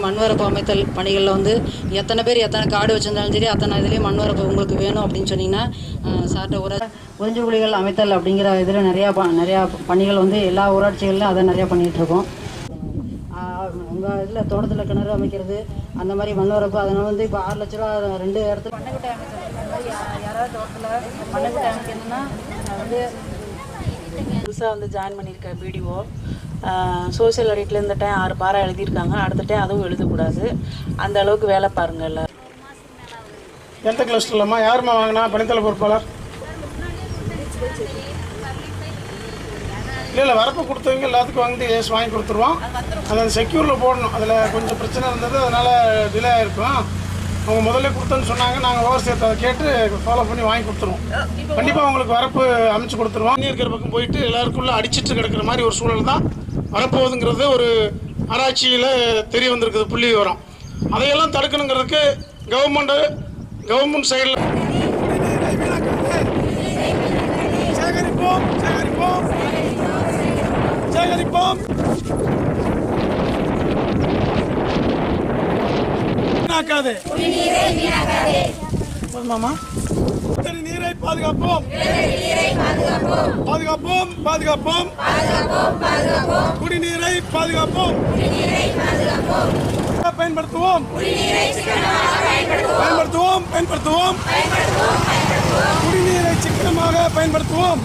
மண்வரப்பு அமைத்தல் பணிகளில் வந்து எத்தனை பேர் எத்தனை காடு வச்சுருந்தாலும் சரி அத்தனை இதுலேயும் மண்வரப்பு உங்களுக்கு வேணும் அப்படின்னு சொன்னீங்கன்னா சார்ட்ட உறிஞ்சு குழிகள் அமைத்தல் அப்படிங்கிற இதில் நிறையா பணிகள் வந்து எல்லா ஊராட்சிகளிலும் அதை நிறையா பண்ணிகிட்ருக்கோம். உங்கள் இதில் தோட்டத்தில் கிணறு அமைக்கிறது அந்த மாதிரி மண்வரப்பு அதனால் வந்து இப்போ 6 லட்ச ரூபா 2 இடத்துல மண்ணுக்குட்டை அமைத்தல் அந்த மாதிரி யாராவது தோட்டத்தில் மண்ணுக்குட்டை அமைக்கணும்னா வந்து புதுசாக வந்து ஜாயின் பண்ணியிருக்கேன் பிடிஓ. சோசியல் ஆடிட்டில் இந்த டைம் 6 பாரா எழுதியிருக்காங்க. அடுத்த டைம் அதுவும் எழுதக்கூடாது. அந்த அளவுக்கு வேலை பாருங்க எல்லாம். எந்த கிளஸ்டர்லம்மா யாருமா வாங்கினா பணித்தள பொறுப்பாளர்? இல்லை வரப்பு கொடுத்தவங்க எல்லாத்துக்கும் வந்து ஏஸ் வாங்கி கொடுத்துருவோம். அதை செக்யூரில் போடணும். அதில் கொஞ்சம் பிரச்சனை இருந்தது, அதனால் டிலே ஆகிருக்கும். அவங்க முதல்ல கொடுத்தோன்னு சொன்னாங்க. நாங்கள் ஓவர் சேர்த்து அதை கேட்டு ஃபாலோ பண்ணி வாங்கி கொடுத்துருவோம். கண்டிப்பாக அவங்களுக்கு வரப்பு அமைச்சு கொடுத்துருவோம். தண்ணி இருக்கிற பக்கம் போயிட்டு எல்லாருக்குள்ளே அடிச்சிட்டு கிடக்கிற மாதிரி ஒரு சூழல் தான் வரப்போகுதுங்கிறது ஒரு ஆராய்ச்சியில் தெரிய வந்திருக்குது புள்ளி விவரம். அதையெல்லாம் தடுக்கணுங்கிறதுக்கு கவர்மெண்ட் சைடில் சேகரிப்போம் மாமா நீரை பாதுகாப்போம் பாதுகாப்போம் பாதுகாப்போம் குடிநீரை பாதுகாப்போம் பயன்படுத்துவோம் பயன்படுத்துவோம் பயன்படுத்துவோம் குடிநீரை சிக்கனமாக பயன்படுத்துவோம்.